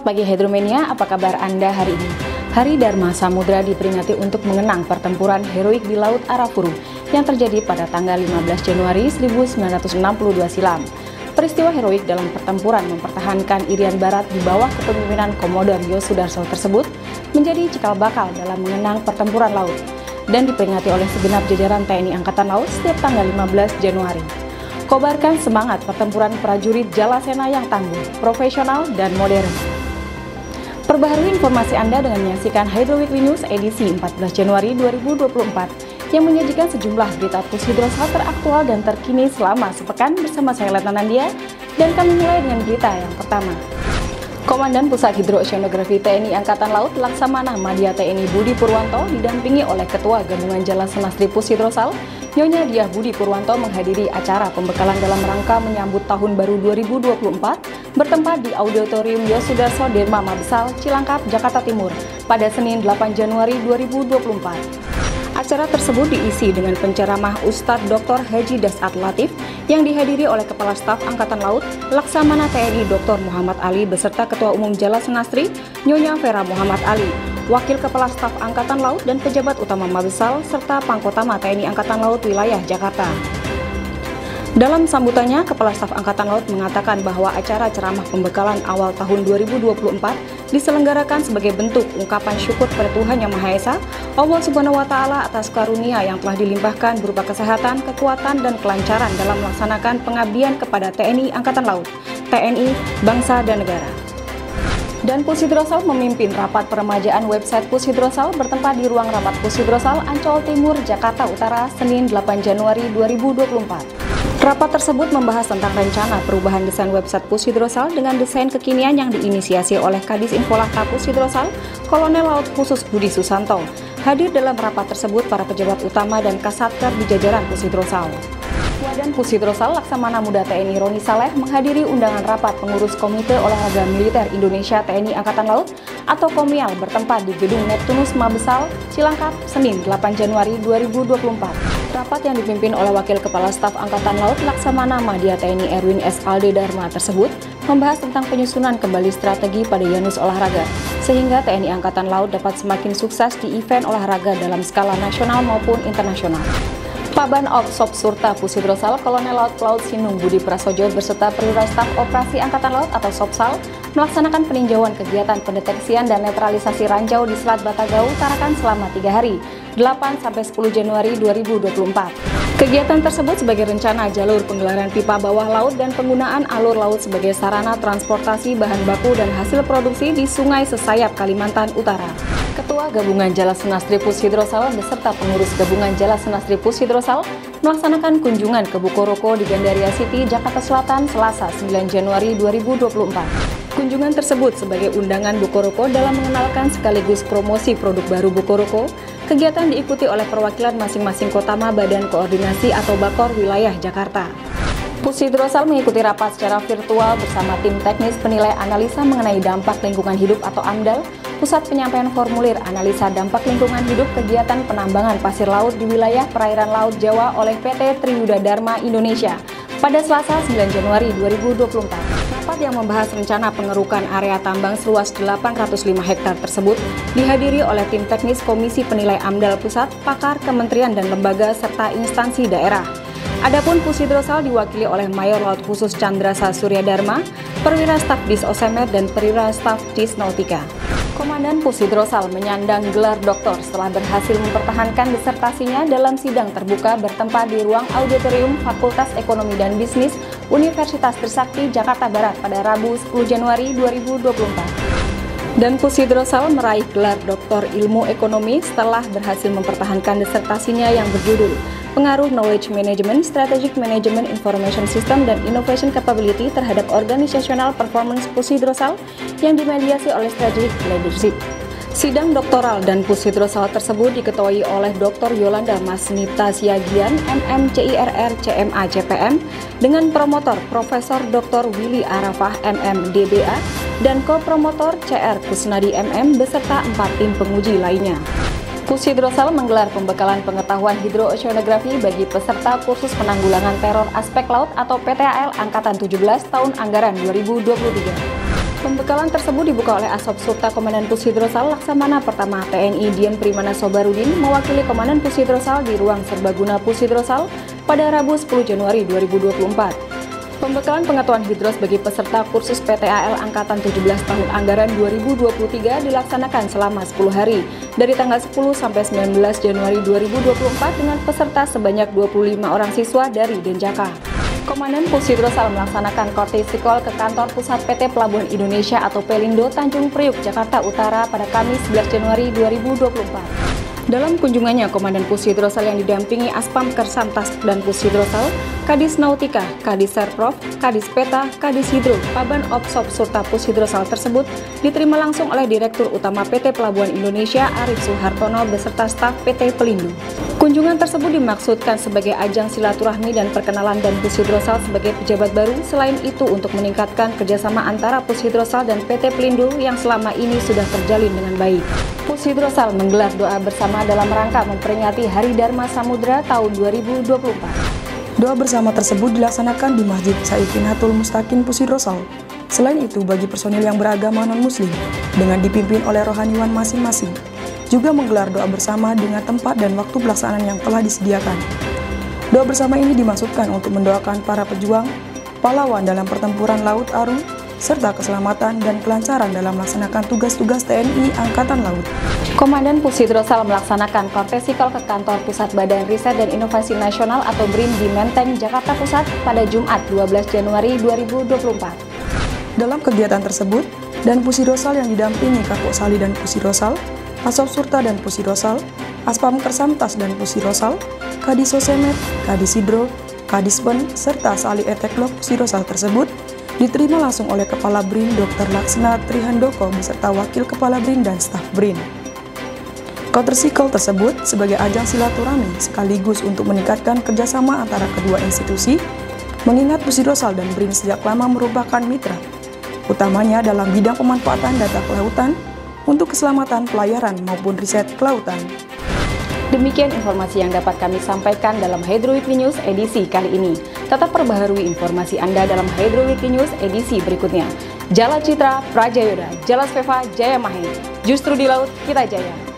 Selamat pagi Hydromania, apa kabar Anda hari ini? Hari Dharma Samudra diperingati untuk mengenang pertempuran heroik di Laut Arafuru yang terjadi pada tanggal 15 Januari 1962 silam. Peristiwa heroik dalam pertempuran mempertahankan Irian Barat di bawah kepemimpinan Komodor Yosudarso tersebut menjadi cikal bakal dalam mengenang pertempuran laut dan diperingati oleh segenap jajaran TNI Angkatan Laut setiap tanggal 15 Januari. Kobarkan semangat pertempuran prajurit Jalasena yang tangguh, profesional, dan modern. Perbaharui informasi Anda dengan menyaksikan Hydro Weekly News edisi 14 Januari 2024 yang menyajikan sejumlah berita pushidrosal teraktual dan terkini selama sepekan bersama saya Letnan Dia, dan kami mulai dengan berita yang pertama. Komandan Pusat Hidrooceanografi TNI Angkatan Laut Laksamana Madya TNI Budi Purwanto didampingi oleh Ketua Gabungan Jalasenastri Pushidrosal Nyonya Diah Budi Purwanto menghadiri acara pembekalan dalam rangka menyambut Tahun Baru 2024 bertempat di Auditorium Yosudarso Dharma Mabesal, Cilangkap, Jakarta Timur pada Senin 8 Januari 2024. Acara tersebut diisi dengan penceramah Ustadz Dr. Haji Dasat Latif yang dihadiri oleh Kepala Staf Angkatan Laut Laksamana TNI Dr. Muhammad Ali beserta Ketua Umum Jalasenastri Nyonya Vera Muhammad Ali, Wakil Kepala Staf Angkatan Laut dan pejabat utama Mabesal serta Pangkotama TNI Angkatan Laut Wilayah Jakarta. Dalam sambutannya, Kepala Staf Angkatan Laut mengatakan bahwa acara ceramah pembekalan awal tahun 2024 diselenggarakan sebagai bentuk ungkapan syukur pada Tuhan Yang Maha Esa, Allah Subhanahu wa Ta'ala atas karunia yang telah dilimpahkan berupa kesehatan, kekuatan, dan kelancaran dalam melaksanakan pengabdian kepada TNI Angkatan Laut, TNI, bangsa, dan negara. Dan Pushidrosal memimpin rapat peremajaan website Pushidrosal bertempat di ruang rapat Pushidrosal Ancol Timur, Jakarta Utara, Senin 8 Januari 2024. Rapat tersebut membahas tentang rencana perubahan desain website Pushidrosal dengan desain kekinian yang diinisiasi oleh Kadis Infolaka Pushidrosal, Kolonel Laut Khusus Budi Susanto. Hadir dalam rapat tersebut para pejabat utama dan Kasatker di jajaran Pushidrosal. Wadan Pushidrosal Laksamana Muda TNI Roni Saleh menghadiri undangan rapat pengurus Komite Olahraga Militer Indonesia TNI Angkatan Laut atau Komial bertempat di Gedung Neptunus Mabesal, Cilangkap, Senin 8 Januari 2024. Rapat yang dipimpin oleh Wakil Kepala Staf Angkatan Laut Laksamana Madya TNI Erwin S. Alde Dharma tersebut membahas tentang penyusunan kembali strategi pada Yanus olahraga, sehingga TNI Angkatan Laut dapat semakin sukses di event olahraga dalam skala nasional maupun internasional. Paban Opsop Surta Pushidrosal Kolonel Laut Pelaut Sinung Budi Prasojo beserta Perwira Staf Operasi Angkatan Laut atau Sopsal melaksanakan peninjauan kegiatan pendeteksian dan netralisasi ranjau di Selat Batagau, Tarakan selama 3 hari, 8-10 Januari 2024. Kegiatan tersebut sebagai rencana jalur penggelaran pipa bawah laut dan penggunaan alur laut sebagai sarana transportasi bahan baku dan hasil produksi di Sungai Sesayap, Kalimantan Utara. Ketua Gabungan Jalasenastri Pushidrosal beserta pengurus Gabungan Jalasenastri Pushidrosal melaksanakan kunjungan ke Bukoroko di Gandaria City, Jakarta Selatan, Selasa 9 Januari 2024. Kunjungan tersebut sebagai undangan Bukoroko dalam mengenalkan sekaligus promosi produk baru Bukoroko. Kegiatan diikuti oleh perwakilan masing-masing Kotama Badan Koordinasi atau Bakor Wilayah Jakarta. Pushidrosal mengikuti rapat secara virtual bersama tim teknis penilai analisa mengenai dampak lingkungan hidup atau AMDAL, Pusat Penyampaian Formulir Analisa Dampak Lingkungan Hidup Kegiatan Penambangan Pasir Laut di Wilayah Perairan Laut Jawa oleh PT Triyuda Dharma Indonesia pada Selasa 9 Januari 2024. Rapat yang membahas rencana pengerukan area tambang seluas 805 hektar tersebut dihadiri oleh tim teknis Komisi Penilai AMDAL Pusat, pakar, kementerian dan lembaga serta instansi daerah. Adapun Pushidrosal diwakili oleh Mayor Laut Khusus Chandrasa Surya Dharma, Perwira Staf Dis Osemet dan Perwira Staf Dis Nautika. Komandan Pushidrosal menyandang gelar doktor setelah berhasil mempertahankan disertasinya dalam sidang terbuka bertempat di ruang auditorium Fakultas Ekonomi dan Bisnis Universitas Trisakti, Jakarta Barat pada Rabu 10 Januari 2024. Dan Pushidrosal meraih gelar doktor ilmu ekonomi setelah berhasil mempertahankan disertasinya yang berjudul Pengaruh Knowledge Management, Strategic Management Information System, dan Innovation Capability terhadap Organizational Performance Pushidrosal yang dimediasi oleh Strategic Leadership. Sidang doktoral dan Pushidrosal tersebut diketuai oleh Dr. Yolanda Masnita Siagian, MM.CIRR, CMA, CPM, dengan promotor Profesor Dr. Willy Arafah, MM, DBA, dan ko-promotor CR Kusnadi, MM, beserta 4 tim penguji lainnya. Pushidrosal menggelar pembekalan pengetahuan hidrooceanografi bagi peserta kursus penanggulangan teror aspek laut atau PTAL Angkatan 17 tahun anggaran 2023. Pembekalan tersebut dibuka oleh Asop Surta Komandan Pushidrosal Laksamana Pertama TNI Dian Primana Sobarudin mewakili Komandan Pushidrosal di ruang serbaguna Pushidrosal pada Rabu 10 Januari 2024. Pembekalan pengetahuan hidros bagi peserta kursus PTAL Angkatan 17 tahun anggaran 2023 dilaksanakan selama 10 hari dari tanggal 10 sampai 19 Januari 2024 dengan peserta sebanyak 25 orang siswa dari Denjaka. Komandan Pushidrosal melaksanakan kortesi psikol ke kantor pusat PT Pelabuhan Indonesia atau Pelindo Tanjung Priuk, Jakarta Utara pada Kamis 11 Januari 2024. Dalam kunjungannya, Komandan Pushidrosal yang didampingi Aspam Kersamtas dan Pushidrosal, Kadis Nautika, Kadis Serprov, Kadis Peta, Kadis Hidro, Paban Opsop Surta Pushidrosal tersebut diterima langsung oleh Direktur Utama PT Pelabuhan Indonesia Arif Suhartono beserta staf PT Pelindo. Kunjungan tersebut dimaksudkan sebagai ajang silaturahmi dan perkenalan dan Pushidrosal sebagai pejabat baru. Selain itu untuk meningkatkan kerjasama antara Pushidrosal dan PT Pelindo yang selama ini sudah terjalin dengan baik. Pushidrosal menggelar doa bersama dalam rangka memperingati Hari Dharma Samudra tahun 2024. Doa bersama tersebut dilaksanakan di Masjid Saifinatul Mustaqim Pushidrosal. Selain itu, bagi personil yang beragama non-muslim dengan dipimpin oleh rohaniwan masing-masing, juga menggelar doa bersama dengan tempat dan waktu pelaksanaan yang telah disediakan. Doa bersama ini dimaksudkan untuk mendoakan para pejuang, pahlawan dalam pertempuran Laut Aru, serta keselamatan dan kelancaran dalam melaksanakan tugas-tugas TNI Angkatan Laut. Komandan Pushidrosal melaksanakan kortesi psikol ke kantor Pusat Badan Riset dan Inovasi Nasional atau BRIN di Menteng, Jakarta Pusat pada Jumat 12 Januari 2024. Dalam kegiatan tersebut, Dan Pushidrosal yang didampingi Kapok Sali dan Pushidrosal, Asop Surta dan Pushidrosal, Aspam Kersamtas dan Pushidrosal, Kadis Sosemet, Kadis Hidro, Kadis Pen, serta Sali Eteklok Pushidrosal tersebut diterima langsung oleh Kepala BRIN Dr. Laksana Trihandoko beserta Wakil Kepala BRIN dan staf BRIN. Kortesi psikol tersebut sebagai ajang silaturahmi sekaligus untuk meningkatkan kerjasama antara kedua institusi, mengingat Pushidrosal dan BRIN sejak lama merupakan mitra, utamanya dalam bidang pemanfaatan data kelautan untuk keselamatan pelayaran maupun riset kelautan. Demikian informasi yang dapat kami sampaikan dalam Hydro Weekly News edisi kali ini. Tetap perbaharui informasi Anda dalam Hydro Weekly News edisi berikutnya. Jala Citra, Prajayoda, Jala Sveva, Jaya Mahe. Justru di laut kita jaya.